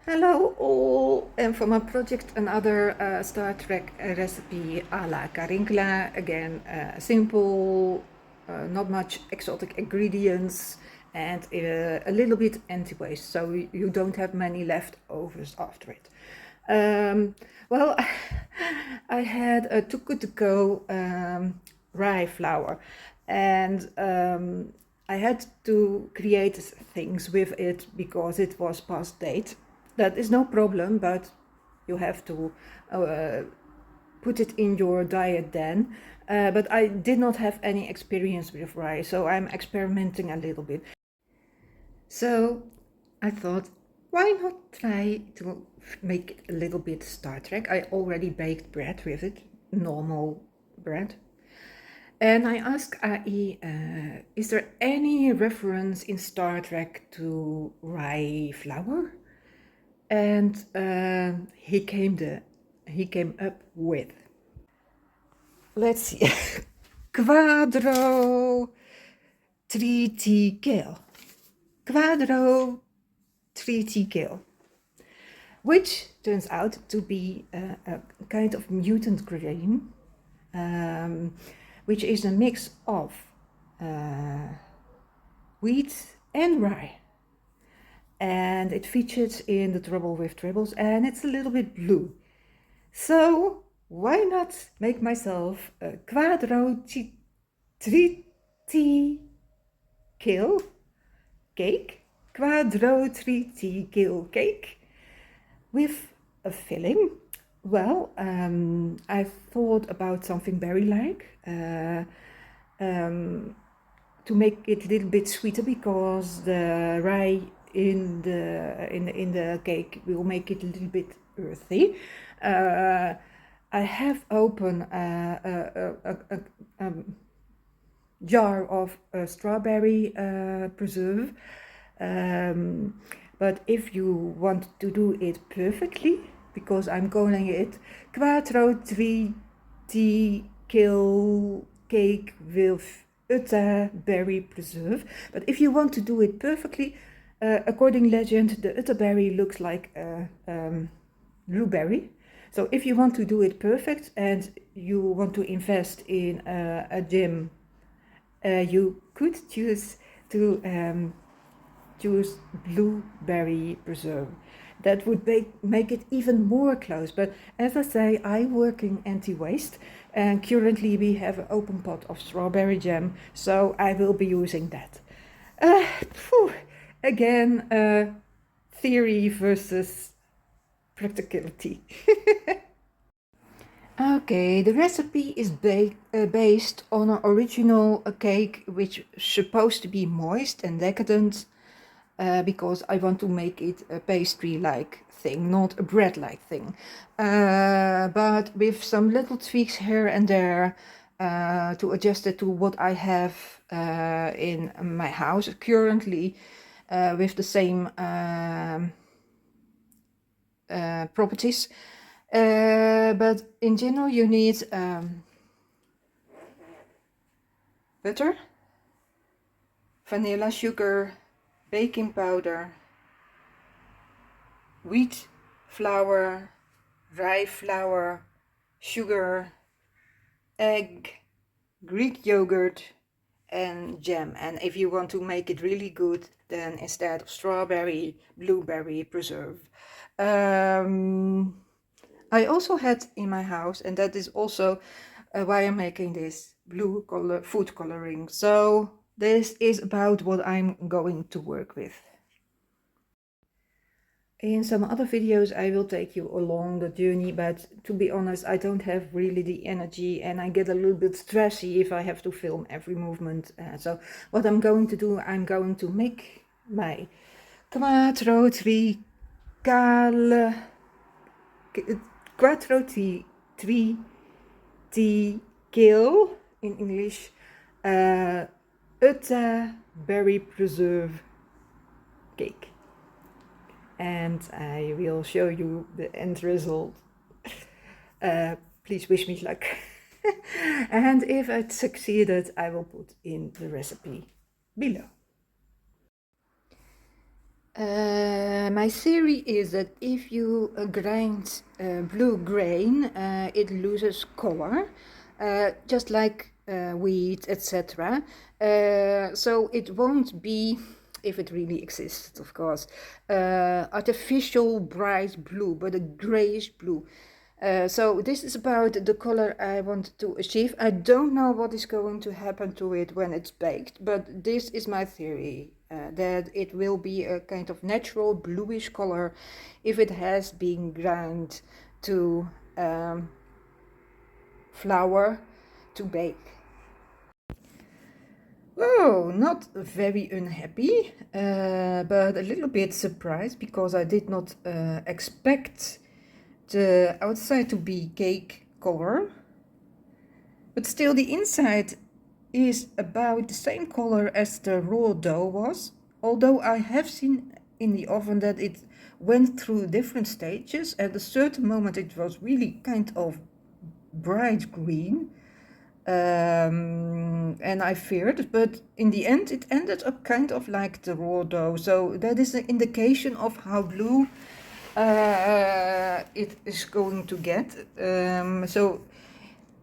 Hello all, and for my project another Star Trek recipe a la CarinKla. Again, simple, not much exotic ingredients, and a little bit anti-waste, so you don't have many leftovers after it. Well, I had a too good to go rye flour, and I had to create things with it because it was past date. That is no problem, but you have to put it in your diet then. But I did not have any experience with rye, so I'm experimenting a little bit. So I thought, why not try to make it a little bit Star Trek? I already baked bread with it, normal bread. And I asked AI, is there any reference in Star Trek to rye flour? And he came up with, let's see, Quadrotriticale. Quadrotriticale, which turns out to be a kind of mutant grain, which is a mix of wheat and rye. And it features in the Trouble with Tribbles, and it's a little bit blue. So why not make myself a Quadrotriticale cake? Quadrotriticale cake with a filling. Well, I thought about something berry-like to make it a little bit sweeter, because the rye in the cake will make it a little bit earthy. I have opened a jar of strawberry preserve, but if you want to do it perfectly, because I'm calling it Quadrotriticale cake with Utta Berry Preserve, but if you want to do it perfectly, according legend, the Utta Berry looks like a blueberry. So if you want to do it perfect and you want to invest in a gem, you could choose to choose blueberry preserve. That would make it even more close. But as I say, I work in anti-waste, and currently we have an open pot of strawberry jam, so I will be using that. Again, theory versus practicality. Okay, the recipe is based on an original cake which is supposed to be moist and decadent, because I want to make it a pastry-like thing, not a bread-like thing. But with some little tweaks here and there to adjust it to what I have in my house currently, with the same properties. But in general you need butter, vanilla sugar, baking powder, wheat flour, rye flour, sugar, egg, Greek yogurt, and jam. And if you want to make it really good, then instead of strawberry, blueberry preserve. I also had in my house, and that is also why I'm making this blue color food coloring. So this is about what I'm going to work with. In some other videos I will take you along the journey, but to be honest, I don't have really the energy, and I get a little bit stressy if I have to film every movement. So what I'm going to do, I'm going to make my Quadrotriticale in English, Utta Berry Preserve cake. And I will show you the end result. Please wish me luck. And if it succeeded, I will put in the recipe below. My theory is that if you grind blue grain, it loses color, just like wheat, etc. So it won't be, if it really exists, of course, artificial bright blue, but a grayish blue. So this is about the color I want to achieve. I don't know what is going to happen to it when it's baked, but this is my theory, that it will be a kind of natural bluish color if it has been ground to flour to bake. Oh, not very unhappy, but a little bit surprised because I did not expect the outside to be cake color, but still the inside is about the same color as the raw dough was, although I have seen in the oven that it went through different stages. At a certain moment it was really kind of bright green, and I feared, but in the end it ended up kind of like the raw dough, so that is an indication of how blue it is going to get. So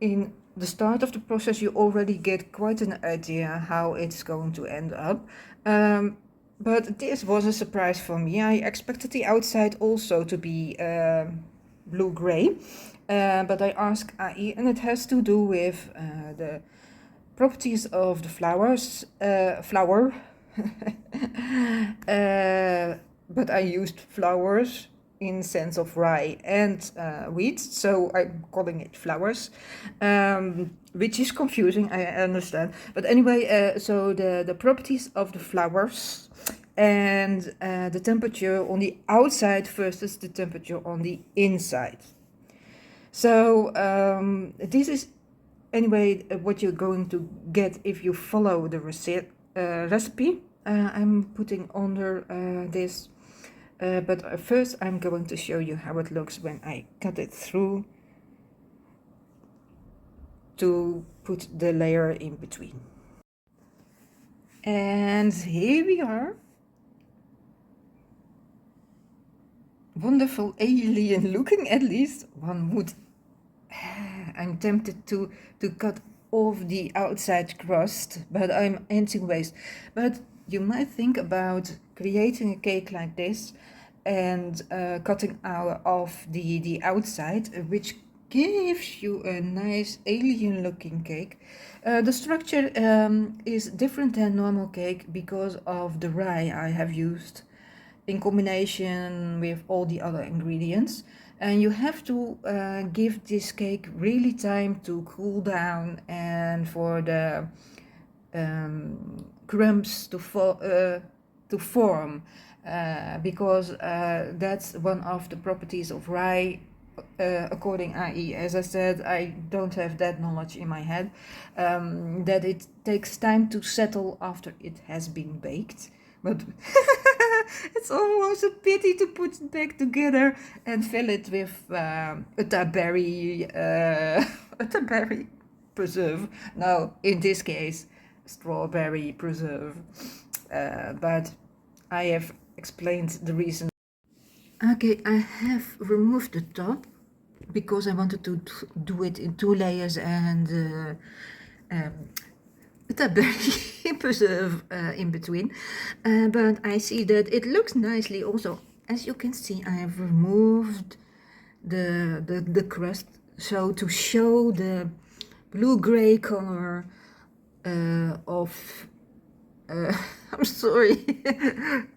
in the start of the process you already get quite an idea how it's going to end up. But this was a surprise for me. I expected the outside also to be blue-gray, but I asked AI, and it has to do with the properties of the flour. But I used flowers in sense of rye and wheat, so I'm calling it flowers, which is confusing, I understand. But anyway, so the properties of the flowers and the temperature on the outside versus the temperature on the inside. So this is anyway what you're going to get if you follow the recipe I'm putting under this. But first I'm going to show you how it looks when I cut it through to put the layer in between. And here we are. Wonderful alien looking, at least. One would... I'm tempted to cut off the outside crust, but I'm anti-waste. But you might think about creating a cake like this and cutting off the outside, which gives you a nice alien looking cake. The structure is different than normal cake because of the rye I have used in combination with all the other ingredients, and you have to give this cake really time to cool down and for the crumbs to form, because that's one of the properties of rye, according AI. As I said, I don't have that knowledge in my head, that it takes time to settle after it has been baked. But it's almost a pity to put it back together and fill it with Utta Berry Preserve. No, in this case, strawberry preserve. But I have explained the reason. Okay, I have removed the top because I wanted to do it in 2 layers and Utta Berry Preserve in between. But I see that it looks nicely also. As you can see, I have removed the crust, so to show the blue-gray color of I'm sorry,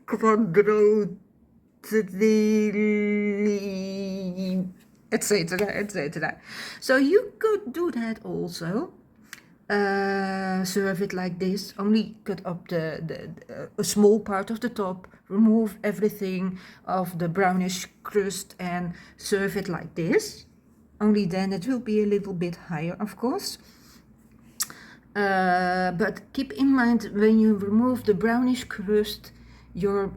Quadrotriticale, etc., etc. So you could do that also. Serve it like this, only cut up a small part of the top, remove everything of the brownish crust and serve it like this. Only then it will be a little bit higher, of course. But keep in mind, when you remove the brownish crust, you're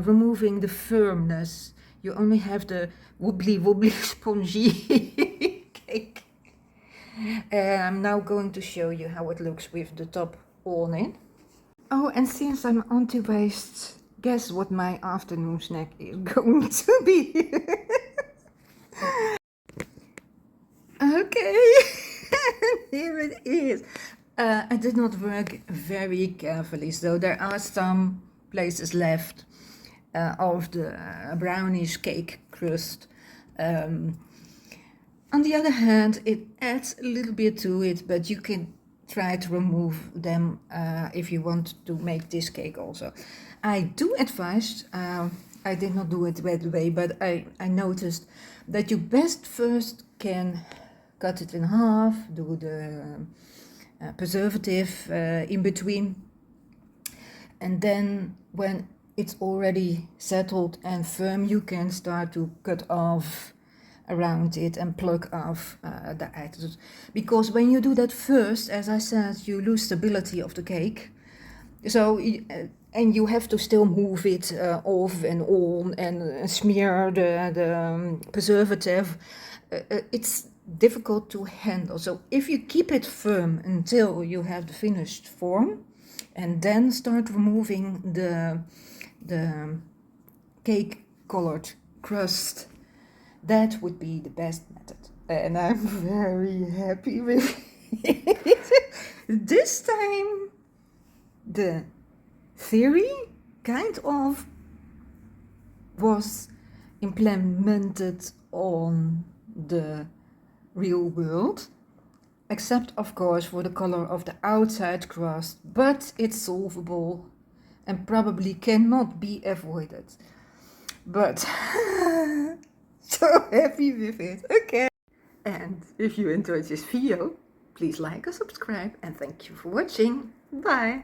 removing the firmness. You only have the wobbly spongy cake. I'm now going to show you how it looks with the top on it. Oh, and since I'm anti-waste, guess what my afternoon snack is going to be. Okay, here it is. I did not work very carefully, so there are some places left of the brownish cake crust. On the other hand, it adds a little bit to it, but you can try to remove them if you want to make this cake also. I do advise, I did not do it right away, but I noticed that you best first can cut it in half, do the preservative in between, and then when it's already settled and firm, you can start to cut off around it and plug off the items. Because when you do that first, as I said, you lose stability of the cake. So and you have to still move it off and on and smear the preservative. It's difficult to handle. So if you keep it firm until you have the finished form, and then start removing the cake colored crust, that would be the best method. And I'm very happy with it. This time the theory kind of was implemented on the real world, except of course for the color of the outside crust, but it's solvable and probably cannot be avoided. But so happy with it. Okay. And if you enjoyed this video, please like and subscribe, and thank you for watching. Bye.